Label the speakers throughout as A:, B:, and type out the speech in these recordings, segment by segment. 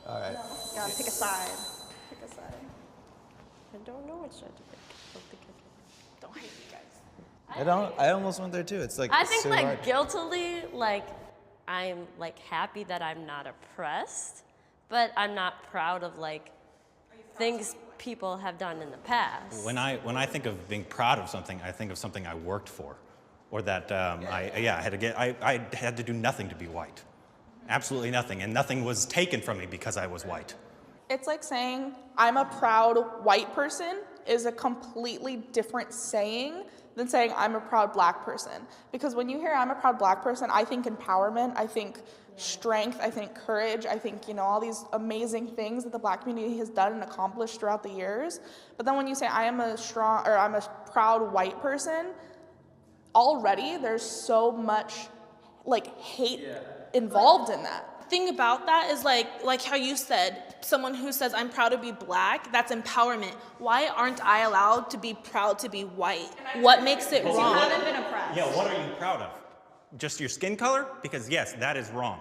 A: All right.
B: You gotta pick a side. Pick a side. I don't know which side to pick. Don't hate me, guys.
A: I almost went there too. It's like
C: I think
A: so
C: like
A: hard.
C: guiltily, like I'm like happy that I'm not oppressed, but I'm not proud of like things people have done in the past.
D: When I think of being proud of something, I think of something I worked for, or that I had to do nothing to be white, absolutely nothing, and nothing was taken from me because I was white.
E: It's like saying I'm a proud white person is a completely different saying than saying I'm a proud black person. Because when you hear I'm a proud black person, I think empowerment, I think strength, I think courage, I think, all these amazing things that the black community has done and accomplished throughout the years. But then when you say I'm a proud white person, already there's so much like hate involved in that.
B: Thing about that is like how you said, someone who says I'm proud to be black, that's empowerment. Why aren't I allowed to be proud to be white? What makes it wrong?
F: You haven't been oppressed.
D: Yeah, what are you proud of? Just your skin color? Because yes, that is wrong.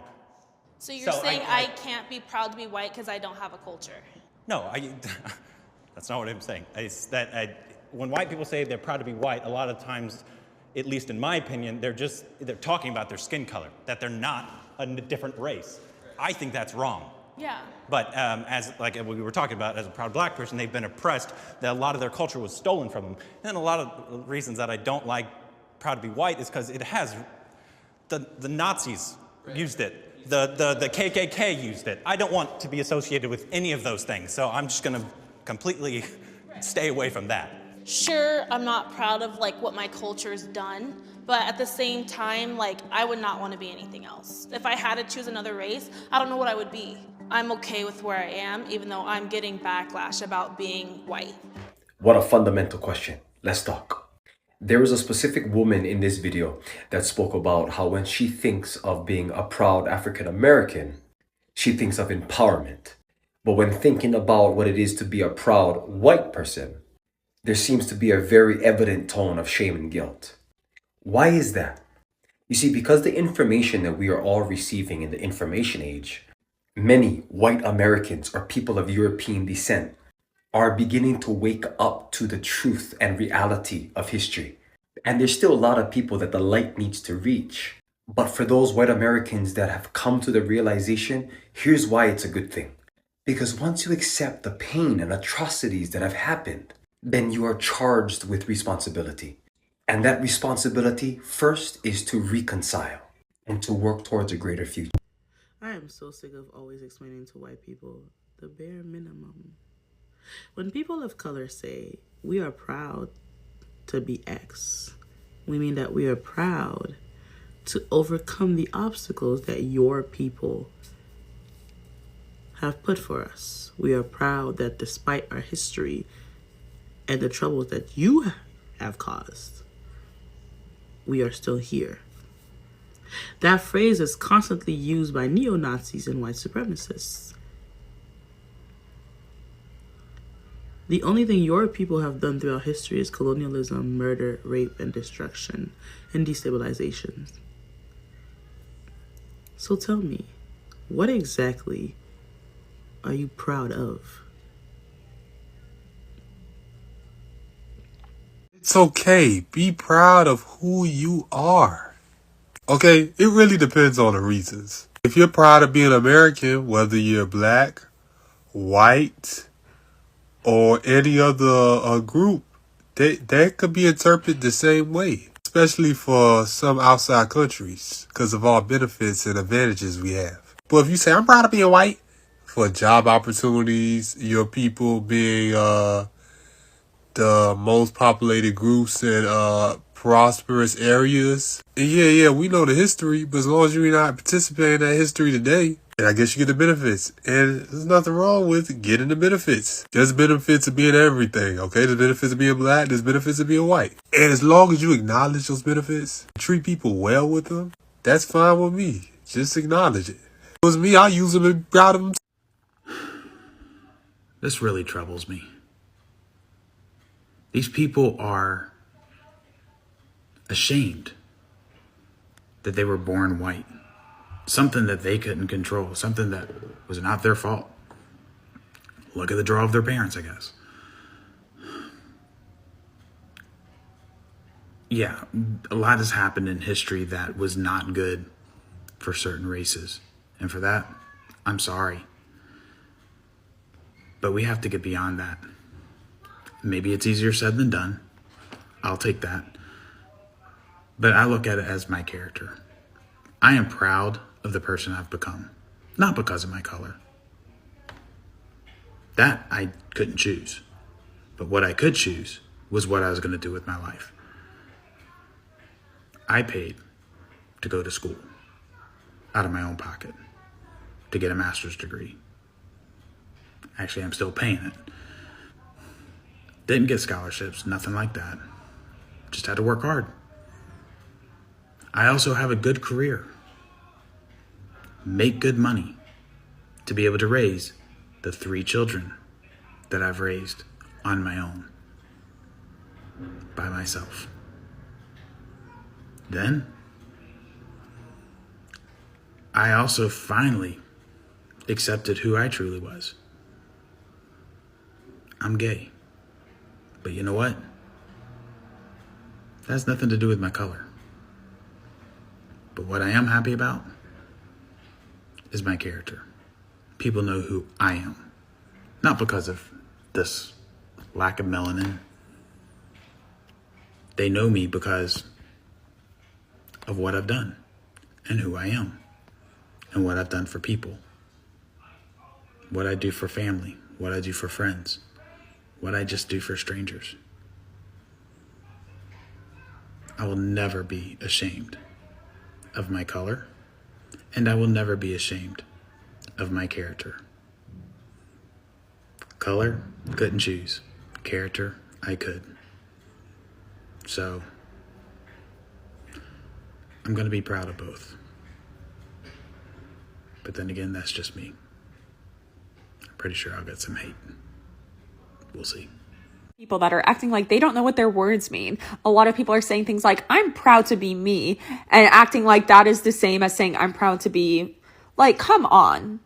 B: So you're saying I can't be proud to be white because I don't have a culture?
D: No, that's not what I'm saying. It's that when white people say they're proud to be white, a lot of times, at least in my opinion, they're talking about their skin color, that they're not a different race. I think that's wrong.
B: Yeah.
D: But as like we were talking about, as a proud black person, they've been oppressed, that a lot of their culture was stolen from them. And a lot of reasons that I don't like proud to be white is because it has, the Nazis used it, the KKK used it. I don't want to be associated with any of those things, so I'm just gonna completely stay away from that.
B: Sure, I'm not proud of like what my culture's done, but at the same time, like I would not want to be anything else. If I had to choose another race, I don't know what I would be. I'm okay with where I am, even though I'm getting backlash about being white.
G: What a fundamental question. Let's talk. There was a specific woman in this video that spoke about how when she thinks of being a proud African American, she thinks of empowerment. But when thinking about what it is to be a proud white person, there seems to be a very evident tone of shame and guilt. Why is that? You see, because the information that we are all receiving in the information age, many white Americans or people of European descent are beginning to wake up to the truth and reality of history. And there's still a lot of people that the light needs to reach. But for those white Americans that have come to the realization, here's why it's a good thing. Because once you accept the pain and atrocities that have happened, then you are charged with responsibility. And that responsibility first is to reconcile and to work towards a greater future.
H: I am so sick of always explaining to white people the bare minimum. When people of color say we are proud to be X, we mean that we are proud to overcome the obstacles that your people have put for us. We are proud that despite our history and the troubles that you have caused, we are still here. That phrase is constantly used by neo-Nazis and white supremacists. The only thing your people have done throughout history is colonialism, murder, rape, and destruction, and destabilization. So tell me, what exactly are you proud of?
I: It's okay. Be proud of who you are. Okay, it really depends on the reasons. If you're proud of being American, whether you're black, white, or any other group, that could be interpreted the same way. Especially for some outside countries, because of all benefits and advantages we have. But if you say, I'm proud of being white, for job opportunities, your people being the most populated groups in prosperous areas. And yeah, we know the history, but as long as you're not participating in that history today, then I guess you get the benefits. And there's nothing wrong with getting the benefits. There's benefits of being everything, okay? There's benefits of being black, there's benefits of being white. And as long as you acknowledge those benefits, treat people well with them, that's fine with me. Just acknowledge it. If it was me, I'll use them and be proud of them.
J: This really troubles me. These people are ashamed that they were born white. something that they couldn't control, something that was not their fault. Look at the draw of their parents, I guess. Yeah, a lot has happened in history that was not good for certain races. And for that, I'm sorry. But we have to get beyond that. Maybe it's easier said than done. I'll take that. But I look at it as my character. I am proud of the person I've become, not because of my color. That I couldn't choose. But what I could choose was what I was going to do with my life. I paid to go to school out of my own pocket to get a master's degree. Actually, I'm still paying it. Didn't get scholarships, nothing like that. Just had to work hard. I also have a good career. Make good money to be able to raise the 3 children that I've raised on my own, by myself. Then, I also finally accepted who I truly was. I'm gay. But you know what? That has nothing to do with my color. But what I am happy about is my character. People know who I am. Not because of this lack of melanin. They know me because of what I've done and who I am and what I've done for people. What I do for family, what I do for friends, what I just do for strangers. I will never be ashamed of my color, and I will never be ashamed of my character. Color, couldn't choose. Character, I could. So, I'm going to be proud of both. But then again, that's just me. I'm pretty sure I'll get some hate. We'll see.
F: People that are acting like they don't know what their words mean. A lot of people are saying things like, I'm proud to be me, and acting like that is the same as saying, I'm proud to be, like, come on.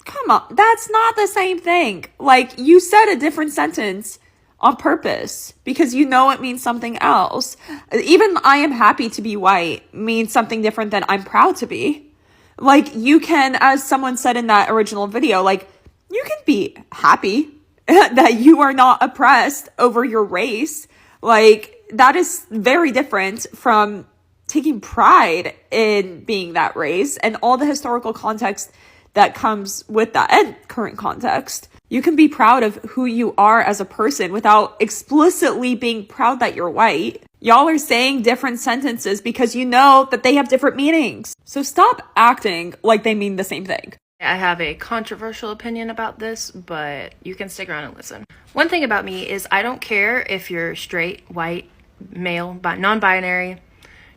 F: Come on. That's not the same thing. Like, you said a different sentence on purpose because you know it means something else. Even I am happy to be white means something different than I'm proud to be. Like, you can, as someone said in that original video, like, you can be happy that you are not oppressed over your race. Like, that is very different from taking pride in being that race and all the historical context that comes with that and current context. You can be proud of who you are as a person without explicitly being proud that you're white. Y'all are saying different sentences because you know that they have different meanings. So stop acting like they mean the same thing.
K: I have a controversial opinion about this, but you can stick around and listen. One thing about me is I don't care if you're straight, white, male, non-binary,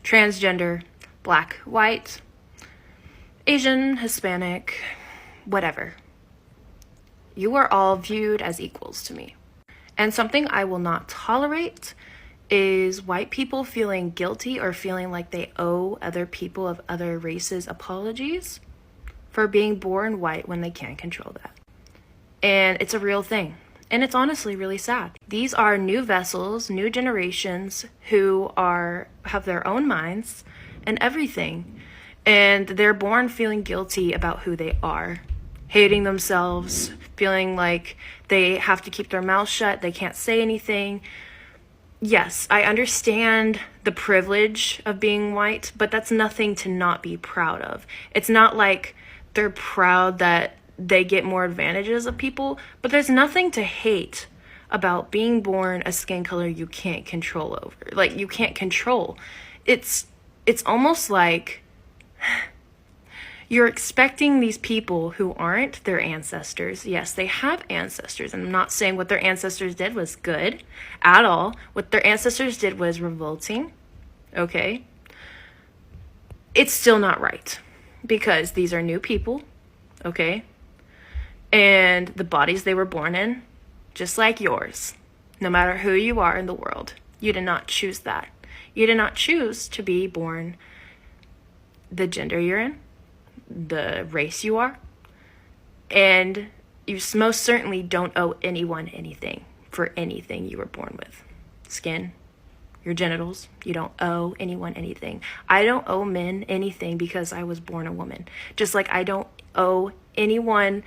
K: transgender, black, white, Asian, Hispanic, whatever. You are all viewed as equals to me. And something I will not tolerate is white people feeling guilty or feeling like they owe other people of other races apologies for being born white when they can't control that. And it's a real thing. And it's honestly really sad. These are new vessels, new generations who have their own minds and everything. And they're born feeling guilty about who they are, hating themselves, feeling like they have to keep their mouth shut, they can't say anything. Yes, I understand the privilege of being white, but that's nothing to not be proud of. It's not like they're proud that they get more advantages of people, but there's nothing to hate about being born a skin color you can't control over. Like, you can't control. It's almost like you're expecting these people who aren't their ancestors. Yes, they have ancestors, and I'm not saying what their ancestors did was good at all. What their ancestors did was revolting, okay? It's still not right. Because these are new people, okay? And the bodies they were born in, just like yours, no matter who you are in the world, you did not choose that. You did not choose to be born the gender you're in, the race you are. And you most certainly don't owe anyone anything for anything you were born with. Skin, your genitals, you don't owe anyone anything. I don't owe men anything because I was born a woman. Just like I don't owe anyone,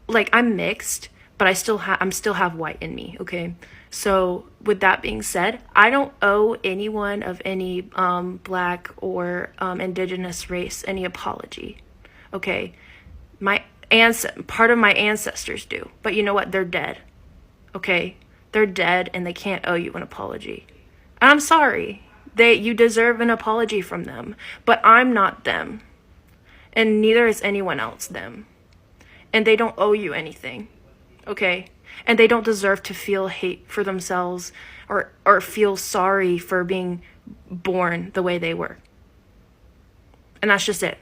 K: like I'm mixed, but I'm still have white in me, okay? So with that being said, I don't owe anyone of any black or indigenous race any apology, okay? Part of my ancestors do, but you know what? They're dead, okay? They're dead and they can't owe you an apology. And I'm sorry. You deserve an apology from them, but I'm not them. And neither is anyone else them. And they don't owe you anything, okay? And they don't deserve to feel hate for themselves or feel sorry for being born the way they were. And that's just it,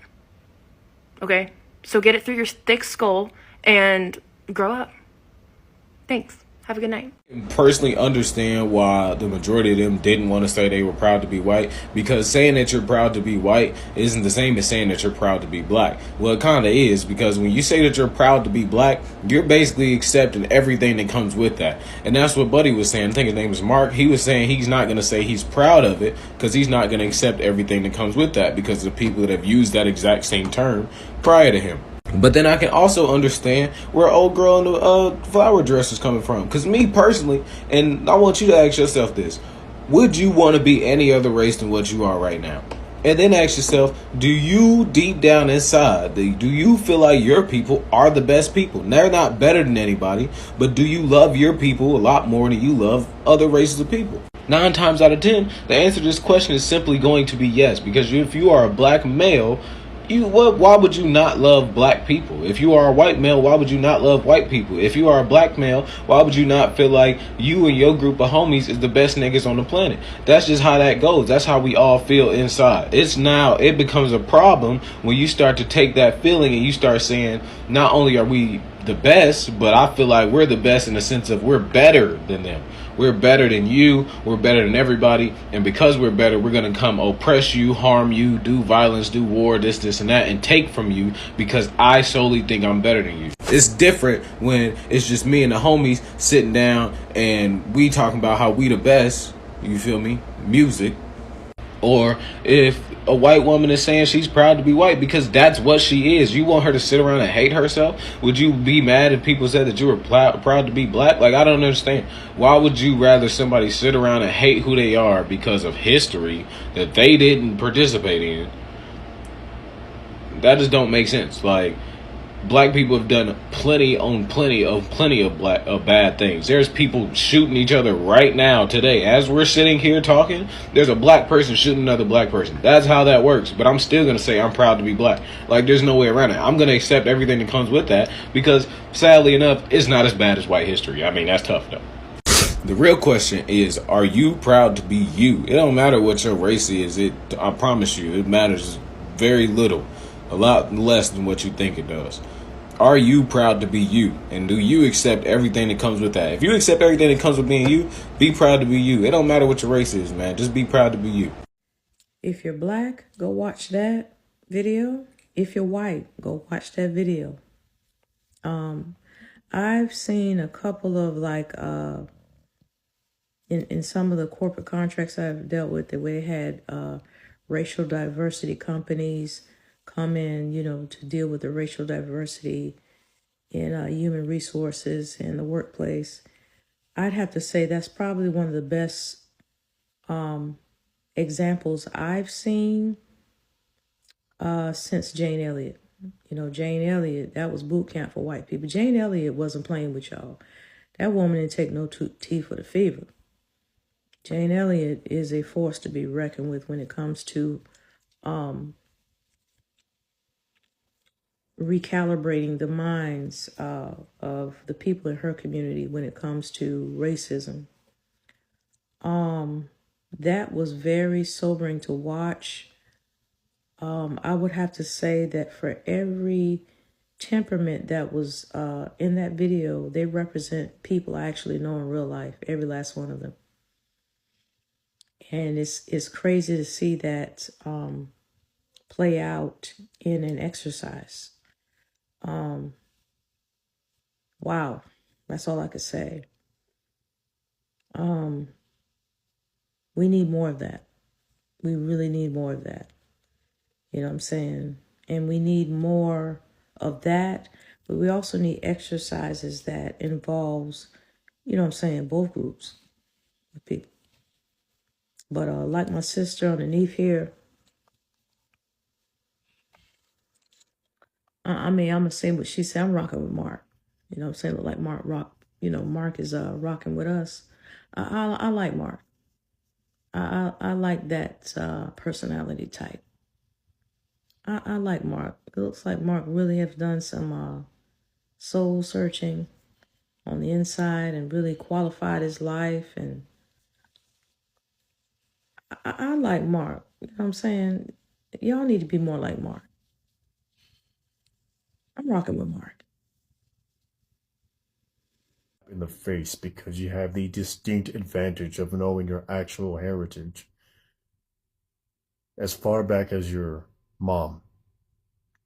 K: okay? So get it through your thick skull and grow up. Thanks. Have a good night.
L: Personally understand why the majority of them didn't want to say they were proud to be white, because saying that you're proud to be white isn't the same as saying that you're proud to be black. Well, it kind of is, because when you say that you're proud to be black, you're basically accepting everything that comes with that. And that's what Buddy was saying. I think his name was Mark. He was saying he's not going to say he's proud of it because he's not going to accept everything that comes with that, because of the people that have used that exact same term prior to him. But then I can also understand where old girl in the flower dress is coming from. Because me personally, and I want you to ask yourself this, would you want to be any other race than what you are right now? And then ask yourself, do you deep down inside, do you feel like your people are the best people? They're not better than anybody, but do you love your people a lot more than you love other races of people? 9 times out of 10, the answer to this question is simply going to be yes. Because if you are a black male, why would you not love black people? If you are a white male, why would you not love white people? If you are a black male, why would you not feel like you and your group of homies is the best niggas on the planet? That's just how that goes. That's how we all feel inside. It becomes a problem when you start to take that feeling and you start saying, not only are we the best, but I feel like we're the best in the sense of we're better than them. We're better than you. We're better than everybody. And because we're better, we're going to come oppress you, harm you, do violence, do war, this, and that, and take from you because I solely think I'm better than you. It's different when it's just me and the homies sitting down and we talking about how we the best, you feel me, music. Or if a white woman is saying she's proud to be white because that's what she is. You want her to sit around and hate herself? Would you be mad if people said that you were proud to be black? Like, I don't understand. Why would you rather somebody sit around and hate who they are because of history that they didn't participate in? That just don't make sense. Like, black people have done plenty of bad things. There's people shooting each other right now today. As we're sitting here talking, there's a black person shooting another black person. That's how that works. But I'm still going to say I'm proud to be black. Like, there's no way around it. I'm going to accept everything that comes with that because, sadly enough, it's not as bad as white history. I mean, that's tough, though. The real question is, are you proud to be you? It don't matter what your race is. I promise you, it matters very little. A lot less than what you think it does. Are you proud to be you? And do you accept everything that comes with that? If you accept everything that comes with being you, be proud to be you. It don't matter what your race is, man. Just be proud to be you.
M: If you're black, go watch that video. If you're white, go watch that video. I've seen a couple of in some of the corporate contracts I've dealt with, the way they had racial diversity companies come in, to deal with the racial diversity in human resources in the workplace. I'd have to say that's probably one of the best examples I've seen since Jane Elliott. Jane Elliott, that was boot camp for white people. Jane Elliott wasn't playing with y'all. That woman didn't take no tea for the fever. Jane Elliott is a force to be reckoned with when it comes to recalibrating the minds of the people in her community when it comes to racism. That was very sobering to watch. I would have to say that for every temperament that was in that video, they represent people I actually know in real life, every last one of them. And it's crazy to see that play out in an exercise. Wow, that's all I could say. We need more of that. We really need more of that. You know what I'm saying? And we need more of that, but we also need exercises that involves, you know what I'm saying, both groups of people. But like my sister underneath here, I mean, I'm gonna say what she said. I'm rocking with Mark. You know what I'm saying? Look like Mark rock. You know, Mark is rocking with us. I like Mark. I like that personality type. I like Mark. It looks like Mark really have done some soul searching on the inside and really qualified his life. And I like Mark. You know what I'm saying? Y'all need to be more like Mark. I'm rocking with Mark.
N: In the face because you have the distinct advantage of knowing your actual heritage. As far back as your mom,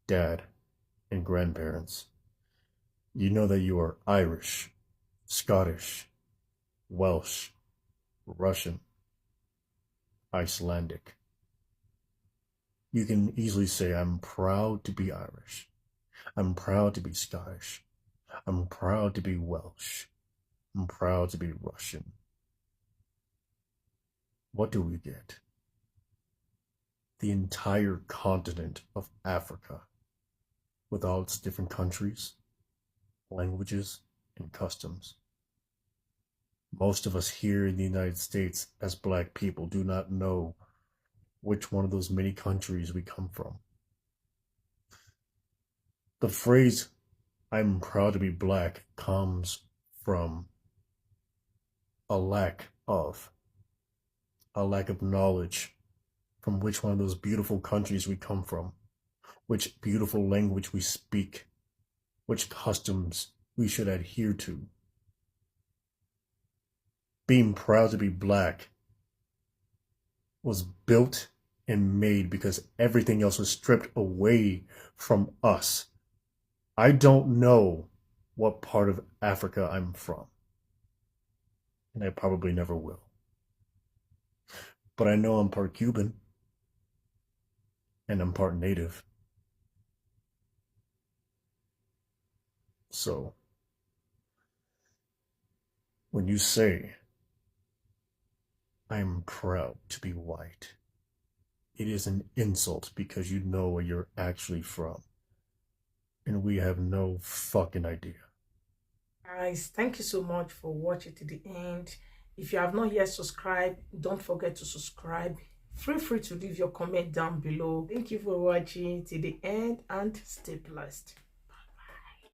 N: dad, and grandparents, you know that you are Irish, Scottish, Welsh, Russian, Icelandic. You can easily say, I'm proud to be Irish. I'm proud to be Scottish. I'm proud to be Welsh. I'm proud to be Russian. What do we get? The entire continent of Africa, with all its different countries, languages, and customs. Most of us here in the United States as Black people do not know which one of those many countries we come from. The phrase, I'm proud to be Black, comes from a lack of knowledge from which one of those beautiful countries we come from, which beautiful language we speak, which customs we should adhere to. Being proud to be Black was built and made because everything else was stripped away from us. I don't know what part of Africa I'm from, and I probably never will. But I know I'm part Cuban, and I'm part Native. So, when you say, I am proud to be white, it is an insult because you know where you're actually from. And we have no fucking idea.
O: Guys, thank you so much for watching to the end. If you have not yet subscribed, don't forget to subscribe. Feel free to leave your comment down below. Thank you for watching to the end and stay blessed.